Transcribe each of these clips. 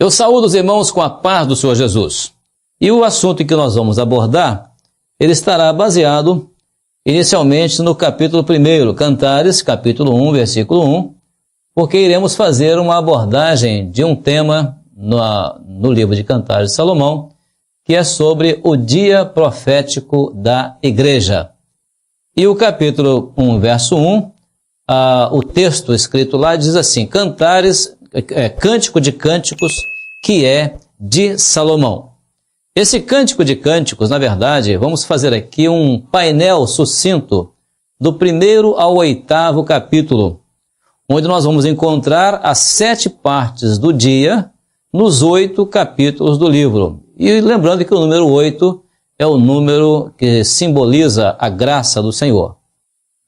Eu saúdo os irmãos com a paz do Senhor Jesus. E o assunto que nós vamos abordar, ele estará baseado inicialmente no capítulo 1, Cantares, capítulo 1, versículo 1, porque iremos fazer uma abordagem de um tema no livro de Cantares de Salomão, que é sobre o dia profético da igreja. E o capítulo 1, verso 1, o texto escrito lá diz assim: Cantares, Cântico de Cânticos, que é de Salomão. Esse Cântico de Cânticos, na verdade, vamos fazer aqui um painel sucinto do 1º ao 8º capítulo, onde nós vamos encontrar as 7 partes do dia nos 8 capítulos do livro. E lembrando que o número 8 é o número que simboliza a graça do Senhor.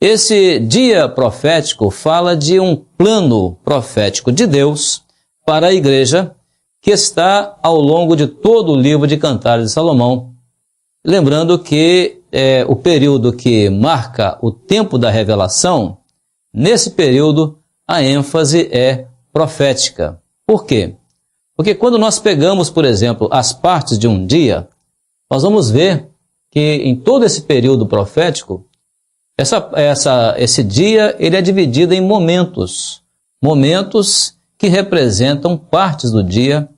Esse dia profético fala de um plano profético de Deus para a igreja, que está ao longo de todo o livro de Cantares de Salomão. Lembrando que o período que marca o tempo da revelação, nesse período a ênfase é profética. Por quê? Porque quando nós pegamos, por exemplo, as partes de um dia, nós vamos ver que em todo esse período profético, esse dia ele é dividido em momentos que representam partes do dia,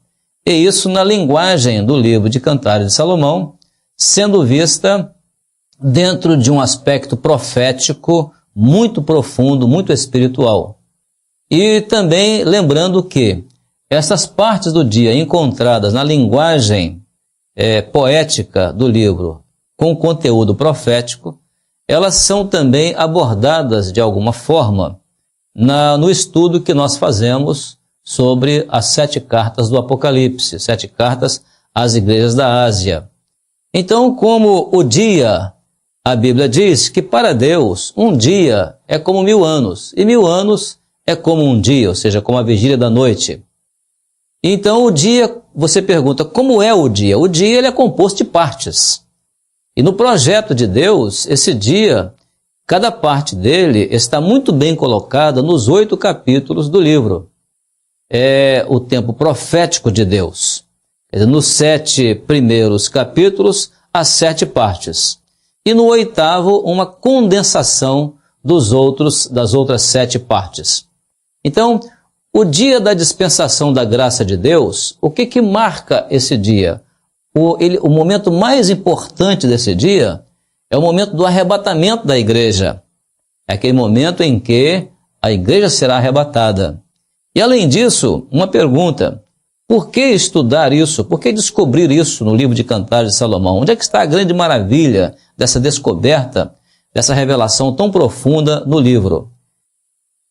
e isso na linguagem do livro de Cantares de Salomão, sendo vista dentro de um aspecto profético muito profundo, muito espiritual. E também lembrando que essas partes do dia encontradas na linguagem poética do livro com conteúdo profético, elas são também abordadas de alguma forma no estudo que nós fazemos sobre as 7 cartas do Apocalipse, 7 cartas às igrejas da Ásia. Então, como o dia, a Bíblia diz que para Deus um dia é como 1000 anos, e 1000 anos é como um dia, ou seja, como a vigília da noite. Então o dia, você pergunta, como é o dia? O dia ele é composto de partes. E no projeto de Deus, esse dia, cada parte dele está muito bem colocada nos 8 capítulos do livro. É o tempo profético de Deus. Quer dizer, nos 7 primeiros capítulos, as 7 partes. E no 8º, uma condensação das outras 7 partes. Então, o dia da dispensação da graça de Deus, o que marca esse dia? O momento mais importante desse dia é o momento do arrebatamento da igreja. É aquele momento em que a igreja será arrebatada. E além disso, uma pergunta: por que estudar isso? Por que descobrir isso no livro de Cantares de Salomão? Onde é que está a grande maravilha dessa descoberta, dessa revelação tão profunda no livro?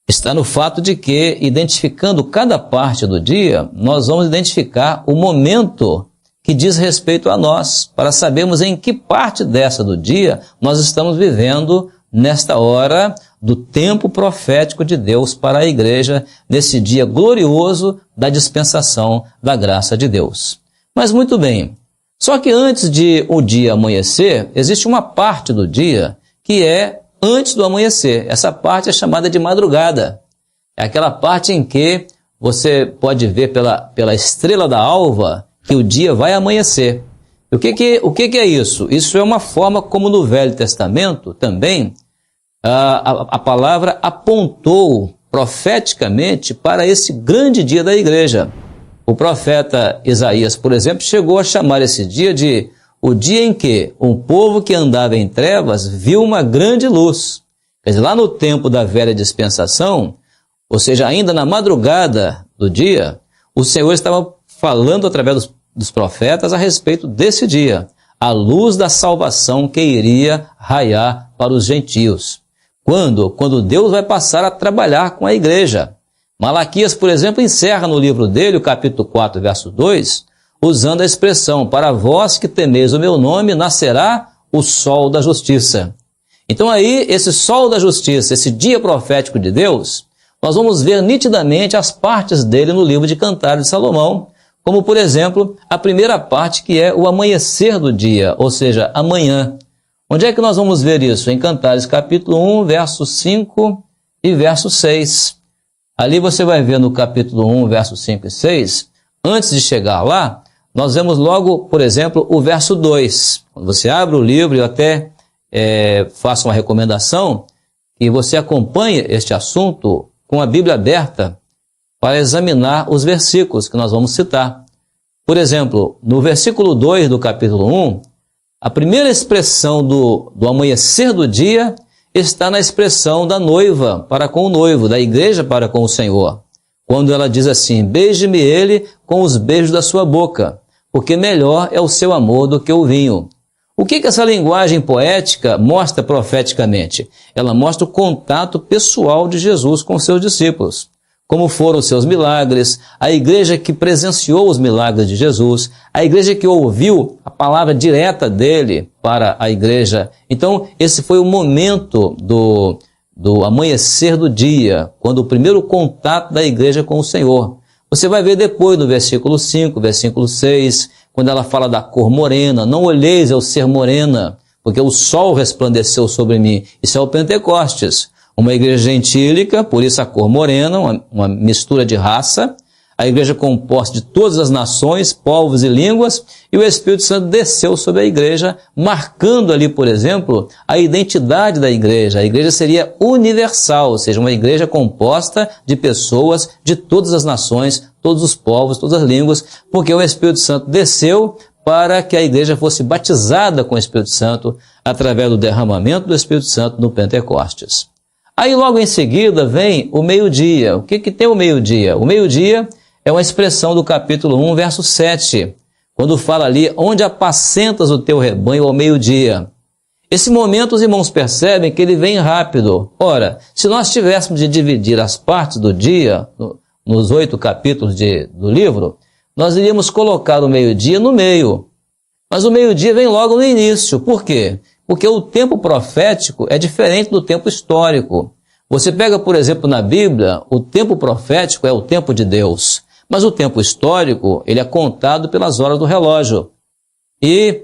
Está no fato de que, identificando cada parte do dia, nós vamos identificar o momento que diz respeito a nós, para sabermos em que parte dessa do dia nós estamos vivendo nesta hora do tempo profético de Deus para a igreja, nesse dia glorioso da dispensação da graça de Deus. Mas muito bem, só que antes de o dia amanhecer, existe uma parte do dia que é antes do amanhecer. Essa parte é chamada de madrugada. É aquela parte em que você pode ver pela estrela da alva que o dia vai amanhecer. O que é isso? Isso é uma forma como no Velho Testamento também a palavra apontou profeticamente para esse grande dia da igreja. O profeta Isaías, por exemplo, chegou a chamar esse dia de o dia em que um povo que andava em trevas viu uma grande luz. Quer dizer, lá no tempo da velha dispensação, ou seja, ainda na madrugada do dia, o Senhor estava falando através dos profetas a respeito desse dia, a luz da salvação que iria raiar para os gentios. Quando Deus vai passar a trabalhar com a igreja. Malaquias, por exemplo, encerra no livro dele, o capítulo 4, verso 2, usando a expressão: para vós que temeis o meu nome, nascerá o sol da justiça. Então aí, esse sol da justiça, esse dia profético de Deus, nós vamos ver nitidamente as partes dele no livro de Cantares de Salomão, como, por exemplo, a primeira parte, que é o amanhecer do dia, ou seja, amanhã. Onde é que nós vamos ver isso? Em Cantares capítulo 1, verso 5 e verso 6. Ali você vai ver no capítulo 1, verso 5 e 6, antes de chegar lá, nós vemos logo, por exemplo, o verso 2. Quando você abre o livro, eu até faço uma recomendação que você acompanhe este assunto com a Bíblia aberta para examinar os versículos que nós vamos citar. Por exemplo, no versículo 2 do capítulo 1, a primeira expressão do amanhecer do dia está na expressão da noiva para com o noivo, da igreja para com o Senhor. Quando ela diz assim: beije-me ele com os beijos da sua boca, porque melhor é o seu amor do que o vinho. O que essa linguagem poética mostra profeticamente? Ela mostra o contato pessoal de Jesus com seus discípulos. Como foram os seus milagres, a igreja que presenciou os milagres de Jesus, a igreja que ouviu a palavra direta dele para a igreja. Então, esse foi o momento do amanhecer do dia, quando o primeiro contato da igreja com o Senhor. Você vai ver depois no versículo 5, versículo 6, quando ela fala da cor morena: não olheis eu ser morena, porque o sol resplandeceu sobre mim. Isso é o Pentecostes. Uma igreja gentílica, por isso a cor morena, uma mistura de raça. A igreja composta de todas as nações, povos e línguas, e o Espírito Santo desceu sobre a igreja, marcando ali, por exemplo, a identidade da igreja. A igreja seria universal, ou seja, uma igreja composta de pessoas de todas as nações, todos os povos, todas as línguas, porque o Espírito Santo desceu para que a igreja fosse batizada com o Espírito Santo através do derramamento do Espírito Santo no Pentecostes. Aí logo em seguida vem o meio-dia. O que tem o meio-dia? O meio-dia é uma expressão do capítulo 1, verso 7, quando fala ali: onde apacentas o teu rebanho ao meio-dia. Esse momento os irmãos percebem que ele vem rápido. Ora, se nós tivéssemos de dividir as partes do dia, nos 8 capítulos do livro, nós iríamos colocar o meio-dia no meio. Mas o meio-dia vem logo no início. Por quê? Porque o tempo profético é diferente do tempo histórico. Você pega, por exemplo, na Bíblia, o tempo profético é o tempo de Deus. Mas o tempo histórico, ele é contado pelas horas do relógio. E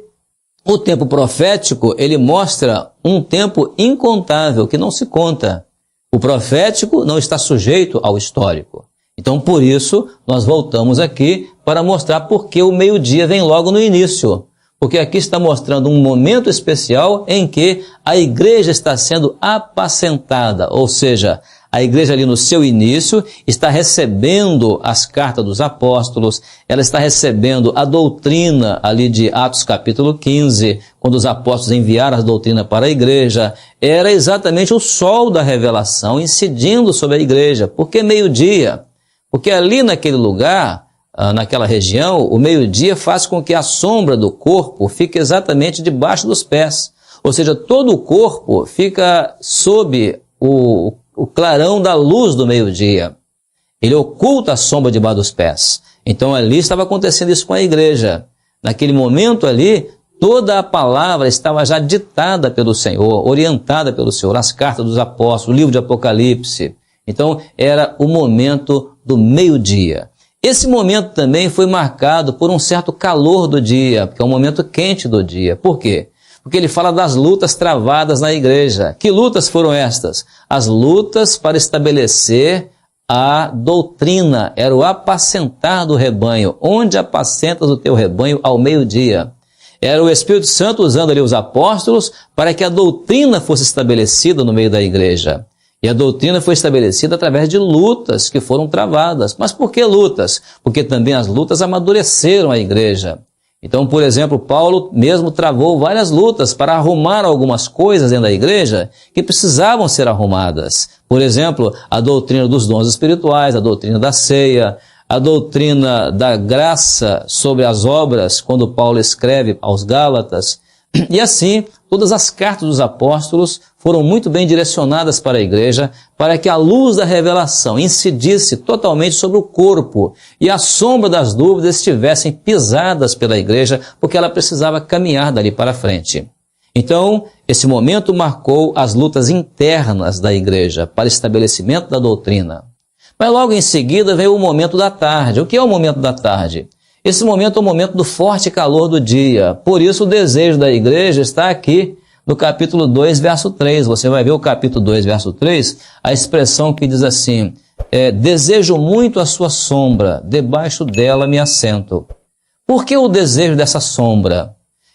o tempo profético, ele mostra um tempo incontável, que não se conta. O profético não está sujeito ao histórico. Então, por isso, nós voltamos aqui para mostrar por que o meio-dia vem logo no início. Porque aqui está mostrando um momento especial em que a igreja está sendo apacentada, ou seja, a igreja ali no seu início está recebendo as cartas dos apóstolos, ela está recebendo a doutrina ali de Atos capítulo 15, quando os apóstolos enviaram a doutrina para a igreja. Era exatamente o sol da revelação incidindo sobre a igreja. Por que meio-dia? Porque ali naquele lugar, naquela região, o meio-dia faz com que a sombra do corpo fique exatamente debaixo dos pés. Ou seja, todo o corpo fica sob o clarão da luz do meio-dia. Ele oculta a sombra debaixo dos pés. Então ali estava acontecendo isso com a igreja. Naquele momento ali, toda a palavra estava já ditada pelo Senhor, orientada pelo Senhor, as cartas dos apóstolos, o livro de Apocalipse. Então era o momento do meio-dia. Esse momento também foi marcado por um certo calor do dia, que é um momento quente do dia. Por quê? Porque ele fala das lutas travadas na igreja. Que lutas foram estas? As lutas para estabelecer a doutrina. Era o apacentar do rebanho. Onde apacentas o teu rebanho ao meio-dia? Era o Espírito Santo usando ali os apóstolos para que a doutrina fosse estabelecida no meio da igreja. E a doutrina foi estabelecida através de lutas que foram travadas. Mas por que lutas? Porque também as lutas amadureceram a igreja. Então, por exemplo, Paulo mesmo travou várias lutas para arrumar algumas coisas dentro da igreja que precisavam ser arrumadas. Por exemplo, a doutrina dos dons espirituais, a doutrina da ceia, a doutrina da graça sobre as obras, quando Paulo escreve aos Gálatas. E assim, todas as cartas dos apóstolos foram muito bem direcionadas para a igreja, para que a luz da revelação incidisse totalmente sobre o corpo e a sombra das dúvidas estivessem pisadas pela igreja, porque ela precisava caminhar dali para frente. Então, esse momento marcou as lutas internas da igreja para estabelecimento da doutrina. Mas logo em seguida veio o momento da tarde. O que é o momento da tarde? Esse momento é o momento do forte calor do dia. Por isso o desejo da igreja está aqui no capítulo 2, verso 3. Você vai ver o capítulo 2, verso 3, a expressão que diz assim: desejo muito a sua sombra, debaixo dela me assento. Por que o desejo dessa sombra?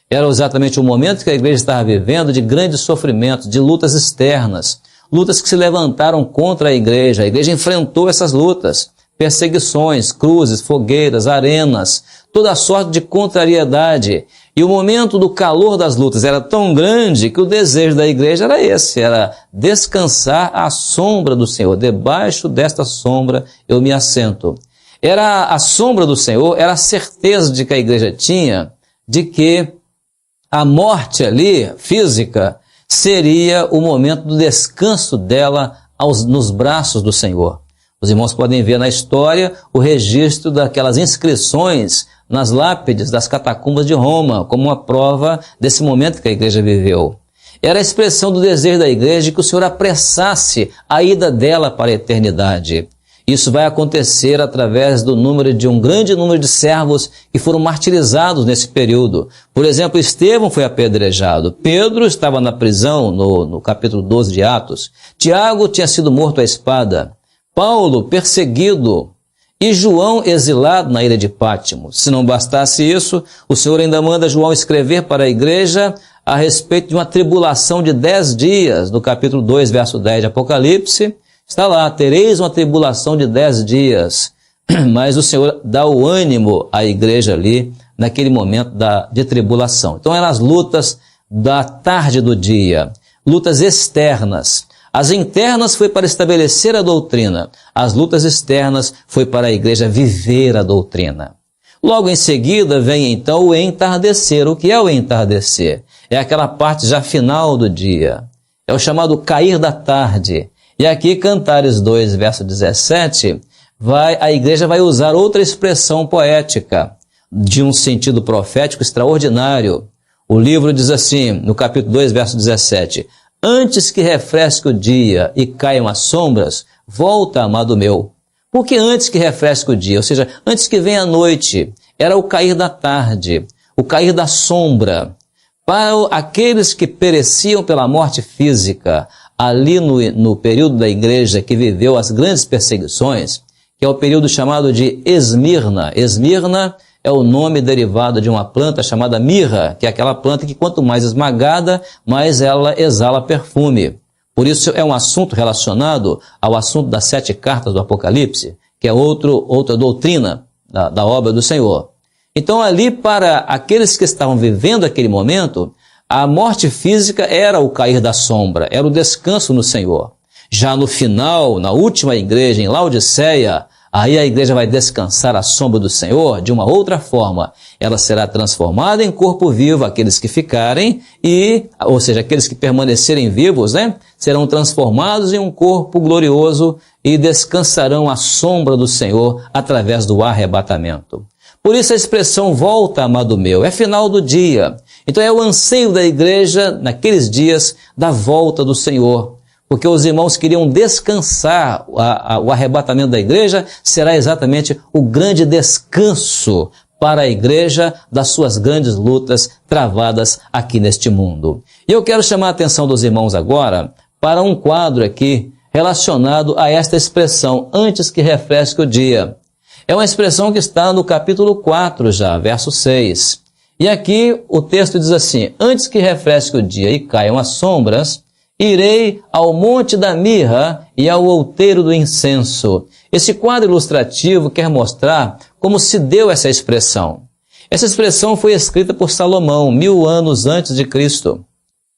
Era exatamente o momento que a igreja estava vivendo de grandes sofrimentos, de lutas externas, lutas que se levantaram contra a igreja enfrentou essas lutas, perseguições, cruzes, fogueiras, arenas, toda sorte de contrariedade. E o momento do calor das lutas era tão grande que o desejo da igreja era esse, era descansar à sombra do Senhor. Debaixo desta sombra eu me assento. Era a sombra do Senhor, era a certeza de que a igreja tinha de que a morte ali, física, seria o momento do descanso dela nos braços do Senhor. Os irmãos podem ver na história o registro daquelas inscrições nas lápides das catacumbas de Roma, como uma prova desse momento que a igreja viveu. Era a expressão do desejo da igreja de que o Senhor apressasse a ida dela para a eternidade. Isso vai acontecer através de um grande número de servos que foram martirizados nesse período. Por exemplo, Estevão foi apedrejado. Pedro estava na prisão, no capítulo 12 de Atos. Tiago tinha sido morto à espada. Paulo, perseguido. E João, exilado na ilha de Pátmos. Se não bastasse isso, o Senhor ainda manda João escrever para a igreja a respeito de uma tribulação de 10 dias, no capítulo 2, verso 10 de Apocalipse. Está lá, tereis uma tribulação de 10 dias, mas o Senhor dá o ânimo à igreja ali, naquele momento de tribulação. Então eram as lutas da tarde do dia, lutas externas. As internas foi para estabelecer a doutrina, as lutas externas foi para a igreja viver a doutrina. Logo em seguida vem então o entardecer. O que é o entardecer? É aquela parte já final do dia, é o chamado cair da tarde. E aqui, Cantares 2, verso 17, a igreja vai usar outra expressão poética, de um sentido profético extraordinário. O livro diz assim, no capítulo 2, verso 17, antes que refresque o dia e caiam as sombras, volta, amado meu. Por que antes que refresque o dia? Ou seja, antes que venha a noite, era o cair da tarde, o cair da sombra. Para aqueles que pereciam pela morte física, ali no período da igreja que viveu as grandes perseguições, que é o período chamado de Esmirna. Esmirna é o nome derivado de uma planta chamada mirra, que é aquela planta que quanto mais esmagada, mais ela exala perfume. Por isso é um assunto relacionado ao assunto das 7 cartas do Apocalipse, que é outra doutrina da obra do Senhor. Então ali, para aqueles que estavam vivendo aquele momento, a morte física era o cair da sombra, era o descanso no Senhor. Já no final, na última igreja, em Laodiceia, aí a igreja vai descansar à sombra do Senhor de uma outra forma. Ela será transformada em corpo vivo, aqueles que ficarem, ou seja, aqueles que permanecerem vivos, serão transformados em um corpo glorioso e descansarão à sombra do Senhor através do arrebatamento. Por isso a expressão volta, amado meu, é final do dia. Então é o anseio da igreja, naqueles dias, da volta do Senhor. Porque os irmãos queriam descansar, o arrebatamento da igreja será exatamente o grande descanso para a igreja das suas grandes lutas travadas aqui neste mundo. E eu quero chamar a atenção dos irmãos agora para um quadro aqui relacionado a esta expressão, antes que refresque o dia. É uma expressão que está no capítulo 4 já, verso 6. E aqui o texto diz assim, antes que refresque o dia e caiam as sombras, irei ao monte da mirra e ao outeiro do incenso. Esse quadro ilustrativo quer mostrar como se deu essa expressão. Essa expressão foi escrita por Salomão, 1000 anos antes de Cristo.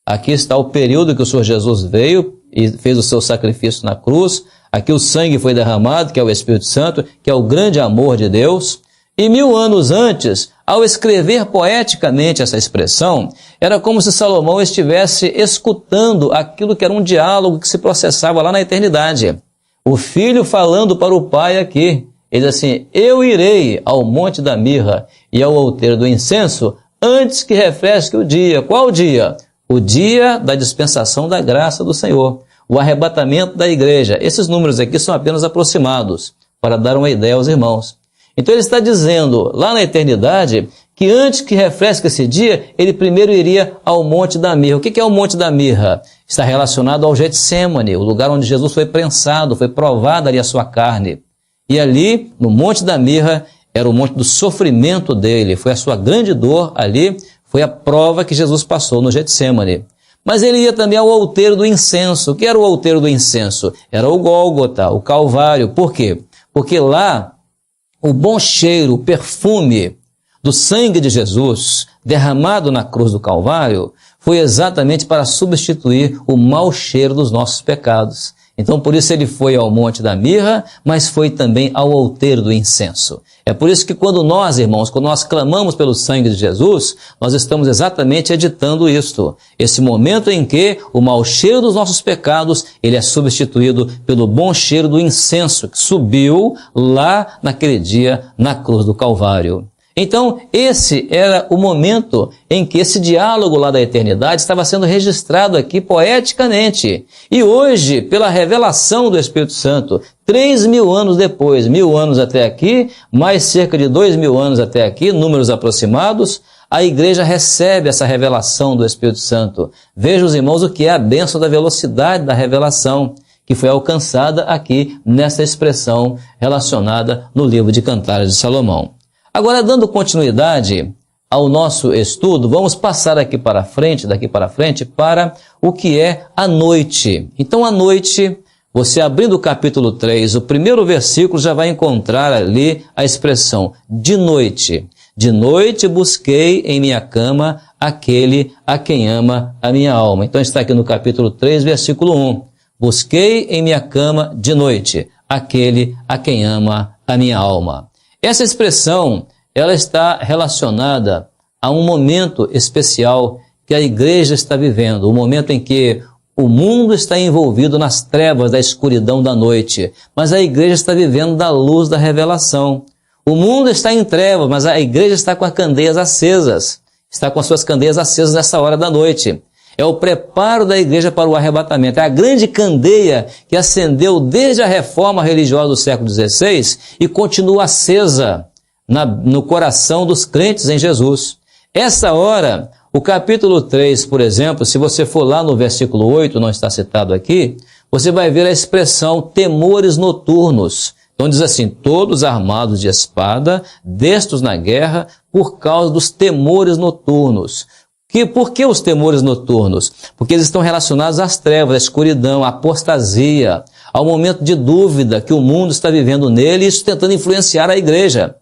Aqui está o período que o Senhor Jesus veio e fez o seu sacrifício na cruz. Aqui o sangue foi derramado, que é o Espírito Santo, que é o grande amor de Deus. E 1000 anos antes, ao escrever poeticamente essa expressão, era como se Salomão estivesse escutando aquilo que era um diálogo que se processava lá na eternidade. O filho falando para o pai aqui, ele diz assim, eu irei ao monte da mirra e ao outeiro do incenso antes que refresque o dia. Qual dia? O dia da dispensação da graça do Senhor, o arrebatamento da igreja. Esses números aqui são apenas aproximados, para dar uma ideia aos irmãos. Então ele está dizendo, lá na eternidade, que antes que refresque esse dia, ele primeiro iria ao Monte da Mirra. O que é o Monte da Mirra? Está relacionado ao Getsêmani, o lugar onde Jesus foi prensado, foi provada ali a sua carne. E ali, no Monte da Mirra, era o monte do sofrimento dele, foi a sua grande dor ali, foi a prova que Jesus passou no Getsêmani. Mas ele ia também ao outeiro do incenso. O que era o outeiro do incenso? Era o Gólgota, o Calvário. Por quê? Porque lá, o bom cheiro, o perfume do sangue de Jesus, derramado na cruz do Calvário, foi exatamente para substituir o mau cheiro dos nossos pecados. Então, por isso ele foi ao Monte da Mirra, mas foi também ao outeiro do incenso. É por isso que quando nós, irmãos, quando nós clamamos pelo sangue de Jesus, nós estamos exatamente editando isto. Esse momento em que o mau cheiro dos nossos pecados, ele é substituído pelo bom cheiro do incenso que subiu lá naquele dia na cruz do Calvário. Então, esse era o momento em que esse diálogo lá da eternidade estava sendo registrado aqui poeticamente. E hoje, pela revelação do Espírito Santo, 3.000 anos depois, 1.000 anos até aqui, mais cerca de 2.000 anos até aqui, números aproximados, a igreja recebe essa revelação do Espírito Santo. Vejam, os irmãos, o que é a bênção da velocidade da revelação, que foi alcançada aqui nessa expressão relacionada no livro de Cantares de Salomão. Agora, dando continuidade ao nosso estudo, vamos passar daqui para frente, para o que é a noite. Então, a noite, você abrindo o capítulo 3, o primeiro versículo já vai encontrar ali a expressão de noite. De noite busquei em minha cama aquele a quem ama a minha alma. Então, está aqui no capítulo 3, versículo 1. Busquei em minha cama de noite aquele a quem ama a minha alma. Essa expressão, ela está relacionada a um momento especial que a igreja está vivendo, o momento em que o mundo está envolvido nas trevas da escuridão da noite, mas a igreja está vivendo da luz da revelação. O mundo está em trevas, mas a igreja está com as candeias acesas, está com as suas candeias acesas nessa hora da noite. É o preparo da igreja para o arrebatamento. É a grande candeia que acendeu desde a reforma religiosa do século XVI e continua acesa no coração dos crentes em Jesus. Essa hora, o capítulo 3, por exemplo, se você for lá no versículo 8, não está citado aqui, você vai ver a expressão temores noturnos. Então diz assim, todos armados de espada, destos na guerra, por causa dos temores noturnos. Por que os temores noturnos? Porque eles estão relacionados às trevas, à escuridão, à apostasia, ao momento de dúvida que o mundo está vivendo nele, e isso tentando influenciar a igreja.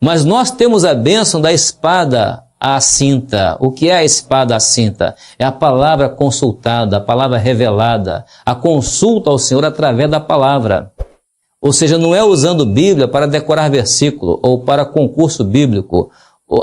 Mas nós temos a bênção da espada à cinta. O que é a espada à cinta? É a palavra consultada, a palavra revelada, a consulta ao Senhor através da palavra. Ou seja, não é usando Bíblia para decorar versículo ou para concurso bíblico.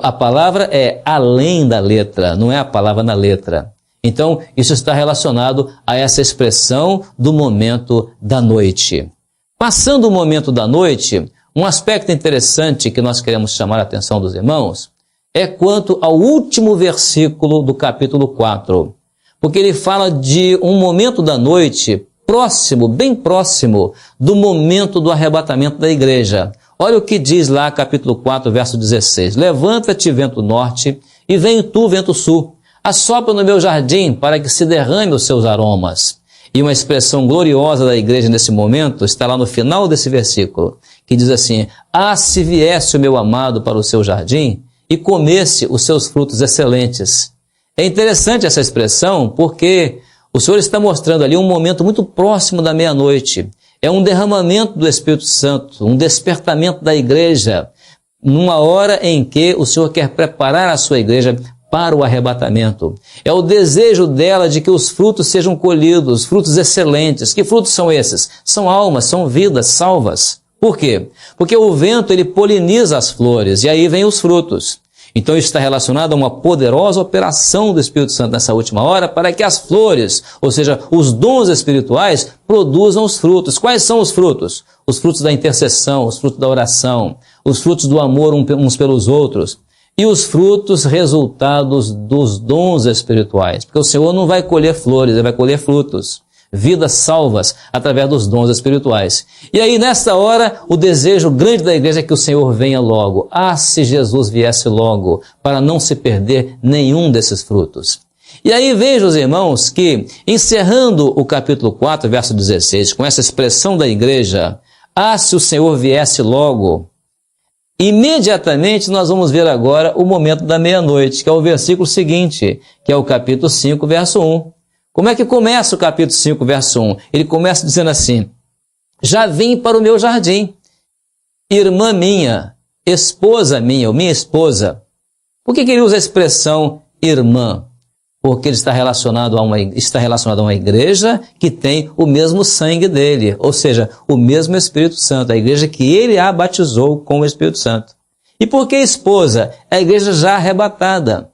A palavra é além da letra, não é a palavra na letra. Então, isso está relacionado a essa expressão do momento da noite. Passando o momento da noite, um aspecto interessante que nós queremos chamar a atenção dos irmãos é quanto ao último versículo do capítulo 4, porque ele fala de um momento da noite próximo, bem próximo do momento do arrebatamento da igreja. Olha o que diz lá, capítulo 4, verso 16. Levanta-te, vento norte, e vem tu, vento sul. Assopra no meu jardim, para que se derrame os seus aromas. E uma expressão gloriosa da igreja nesse momento está lá no final desse versículo, que diz assim, ah, se viesse o meu amado para o seu jardim, e comesse os seus frutos excelentes. É interessante essa expressão, porque o Senhor está mostrando ali um momento muito próximo da meia-noite. É um derramamento do Espírito Santo, um despertamento da igreja, numa hora em que o Senhor quer preparar a sua igreja para o arrebatamento. É o desejo dela de que os frutos sejam colhidos, frutos excelentes. Que frutos são esses? São almas, são vidas salvas. Por quê? Porque o vento, ele poliniza as flores, e aí vem os frutos. Então isso está relacionado a uma poderosa operação do Espírito Santo nessa última hora para que as flores, ou seja, os dons espirituais, produzam os frutos. Quais são os frutos? Os frutos da intercessão, os frutos da oração, os frutos do amor uns pelos outros e os frutos resultados dos dons espirituais. Porque o Senhor não vai colher flores, Ele vai colher frutos. vidas salvas através dos dons espirituais. E aí, nesta hora, o desejo grande da igreja é que o Senhor venha logo. Ah, se Jesus viesse logo, para não se perder nenhum desses frutos. E aí vejam os irmãos que, encerrando o capítulo 4, verso 16, com essa expressão da igreja, ah, se o Senhor viesse logo, imediatamente nós vamos ver agora o momento da meia-noite, que é o versículo seguinte, que é o capítulo 5, verso 1. Como é que começa o capítulo 5, verso 1? Ele começa dizendo assim: já vim para o meu jardim, irmã minha, esposa minha, ou minha esposa. Por que ele usa a expressão irmã? Porque ele está relacionado a uma igreja que tem o mesmo sangue dele, ou seja, o mesmo Espírito Santo, a igreja que ele a batizou com o Espírito Santo. E por que esposa? É a igreja já arrebatada.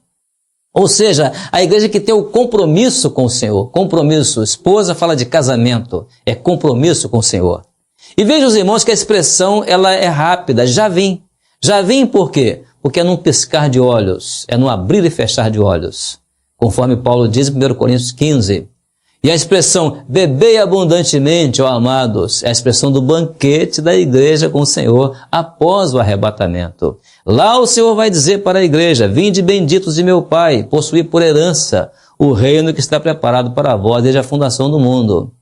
Ou seja, a igreja que tem o compromisso com o Senhor. Compromisso, esposa fala de casamento, é compromisso com o Senhor. E vejam os irmãos que a expressão ela é rápida, já vim. Já vim por quê? Porque é num piscar de olhos, é num abrir e fechar de olhos. Conforme Paulo diz em 1 Coríntios 15. E a expressão bebei abundantemente, ó amados, é a expressão do banquete da igreja com o Senhor após o arrebatamento. Lá o Senhor vai dizer para a igreja: vinde benditos de meu Pai, possuí por herança o reino que está preparado para vós desde a fundação do mundo.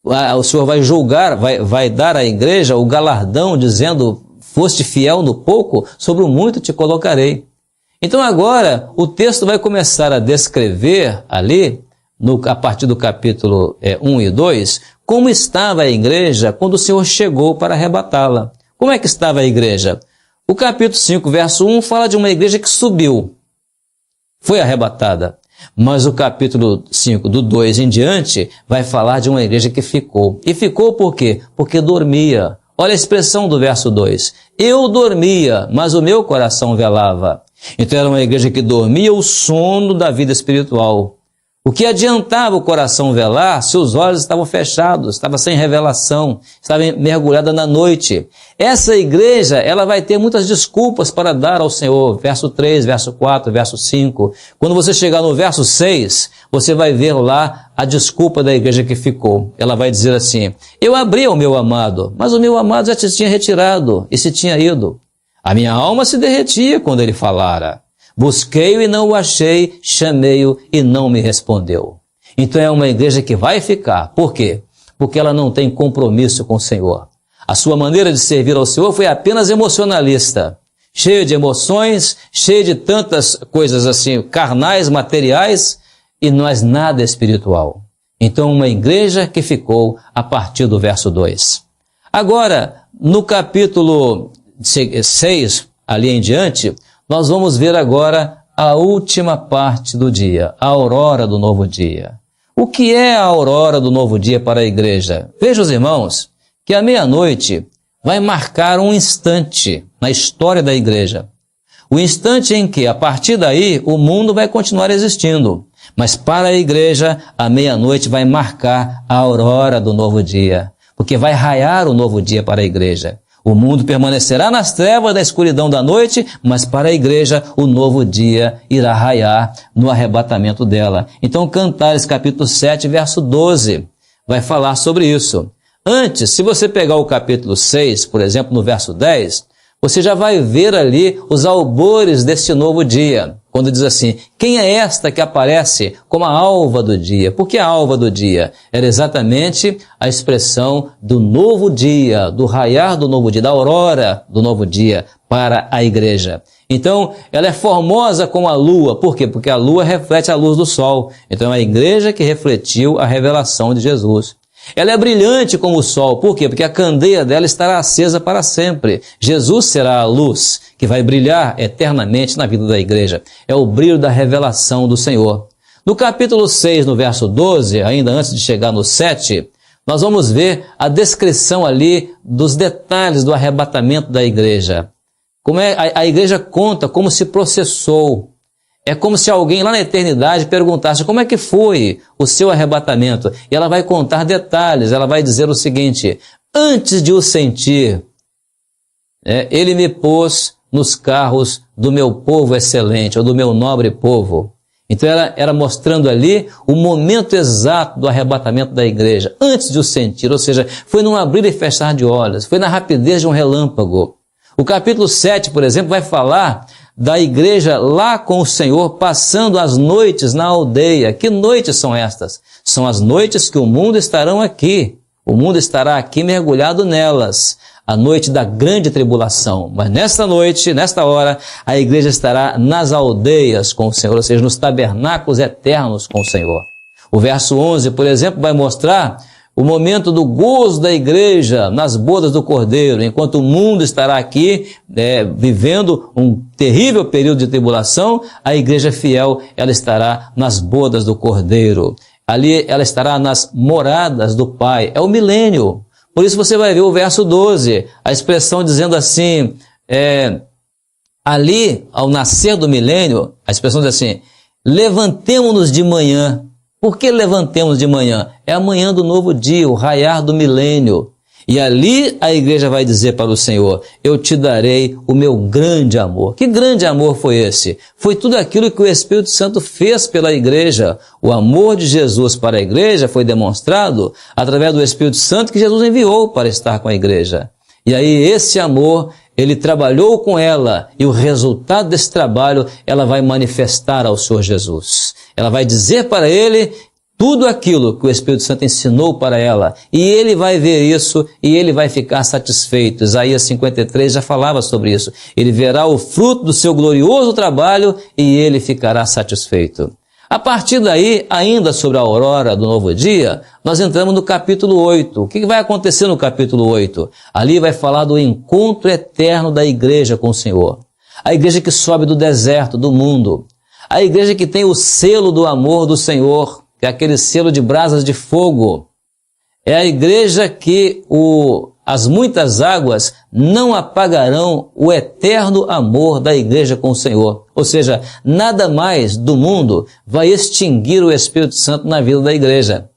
O Senhor vai julgar, vai dar à igreja o galardão dizendo: foste fiel no pouco, sobre o muito te colocarei. Então agora o texto vai começar a descrever ali, a partir do capítulo 1 e 2, como estava a igreja quando o Senhor chegou para arrebatá-la. Como é que estava a igreja? O capítulo 5, verso 1 fala de uma igreja que subiu, foi arrebatada. Mas o capítulo 5, do 2 em diante, vai falar de uma igreja que ficou. E ficou por quê? Porque dormia. Olha a expressão do verso 2. Eu dormia, mas o meu coração velava. Então era uma igreja que dormia o sono da vida espiritual. O que adiantava o coração velar se os olhos estavam fechados, estava sem revelação, estava mergulhada na noite? Essa igreja, ela vai ter muitas desculpas para dar ao Senhor. Verso 3, verso 4, verso 5. Quando você chegar no verso 6, você vai ver lá a desculpa da igreja que ficou. Ela vai dizer assim: eu abri ao meu amado, mas o meu amado já se tinha retirado e se tinha ido. A minha alma se derretia quando ele falara. Busquei-o e não o achei, chamei-o e não me respondeu. Então é uma igreja que vai ficar. Por quê? Porque ela não tem compromisso com o Senhor. A sua maneira de servir ao Senhor foi apenas emocionalista, cheia de emoções, cheia de tantas coisas assim, carnais, materiais, e não é nada espiritual. Então uma igreja que ficou a partir do verso 2. Agora, no capítulo 6, ali em diante, nós vamos ver agora a última parte do dia, a aurora do novo dia. O que é a aurora do novo dia para a igreja? Veja os irmãos que a meia-noite vai marcar um instante na história da igreja. O instante em que, a partir daí, o mundo vai continuar existindo. Mas para a igreja, a meia-noite vai marcar a aurora do novo dia, porque vai raiar o novo dia para a igreja. O mundo permanecerá nas trevas da escuridão da noite, mas para a igreja o novo dia irá raiar no arrebatamento dela. Então, Cantares capítulo 7, verso 12, vai falar sobre isso. Antes, se você pegar o capítulo 6, por exemplo, no verso 10, você já vai ver ali os albores deste novo dia. Quando diz assim: quem é esta que aparece como a alva do dia? Por que a alva do dia? Era exatamente a expressão do novo dia, do raiar do novo dia, da aurora do novo dia para a igreja. Então, ela é formosa como a lua. Por quê? Porque a lua reflete a luz do sol. Então, é a igreja que refletiu a revelação de Jesus. Ela é brilhante como o sol. Por quê? Porque a candeia dela estará acesa para sempre. Jesus será a luz que vai brilhar eternamente na vida da igreja. É o brilho da revelação do Senhor. No capítulo 6, no verso 12, ainda antes de chegar no 7, nós vamos ver a descrição ali dos detalhes do arrebatamento da igreja. Como a igreja conta como se processou. É como se alguém lá na eternidade perguntasse: como é que foi o seu arrebatamento? E ela vai contar detalhes, ela vai dizer o seguinte: antes de o sentir, ele me pôs nos carros do meu povo excelente, ou do meu nobre povo. Então era mostrando ali o momento exato do arrebatamento da igreja, antes de o sentir, ou seja, foi num abrir e fechar de olhos, foi na rapidez de um relâmpago. O capítulo 7, por exemplo, vai falar da igreja lá com o Senhor, passando as noites na aldeia. Que noites são estas? São as noites que o mundo estarão aqui. O mundo estará aqui mergulhado nelas. A noite da grande tribulação. Mas nesta noite, nesta hora, a igreja estará nas aldeias com o Senhor, ou seja, nos tabernáculos eternos com o Senhor. O verso 11, por exemplo, vai mostrar o momento do gozo da igreja nas bodas do Cordeiro, enquanto o mundo estará aqui vivendo um terrível período de tribulação, a igreja fiel, ela estará nas bodas do Cordeiro. Ali ela estará nas moradas do Pai. É o milênio. Por isso você vai ver o verso 12, a expressão dizendo assim, ali, ao nascer do milênio, a expressão diz assim, levantemo-nos de manhã. Por que levantemos de manhã? É a manhã do novo dia, o raiar do milênio. E ali a igreja vai dizer para o Senhor, eu te darei o meu grande amor. Que grande amor foi esse? Foi tudo aquilo que o Espírito Santo fez pela igreja. O amor de Jesus para a igreja foi demonstrado através do Espírito Santo que Jesus enviou para estar com a igreja. E aí esse amor, ele trabalhou com ela e o resultado desse trabalho, ela vai manifestar ao Senhor Jesus. Ela vai dizer para ele tudo aquilo que o Espírito Santo ensinou para ela. E ele vai ver isso e ele vai ficar satisfeito. Isaías 53 já falava sobre isso. Ele verá o fruto do seu glorioso trabalho e ele ficará satisfeito. A partir daí, ainda sobre a aurora do novo dia, nós entramos no capítulo 8. O que vai acontecer no capítulo 8? Ali vai falar do encontro eterno da igreja com o Senhor. A igreja que sobe do deserto, do mundo. A igreja que tem o selo do amor do Senhor, que é aquele selo de brasas de fogo. É a igreja que as muitas águas não apagarão o eterno amor da igreja com o Senhor. Ou seja, nada mais do mundo vai extinguir o Espírito Santo na vida da igreja.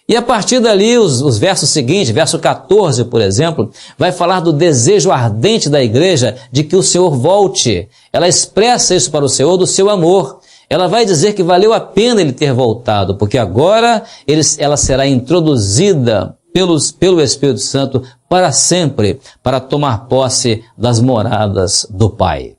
E a partir dali, os versos seguintes, verso 14, por exemplo, vai falar do desejo ardente da igreja de que o Senhor volte. Ela expressa isso para o Senhor do seu amor. Ela vai dizer que valeu a pena ele ter voltado, porque agora ela será introduzida pelo Espírito Santo para sempre, para tomar posse das moradas do Pai.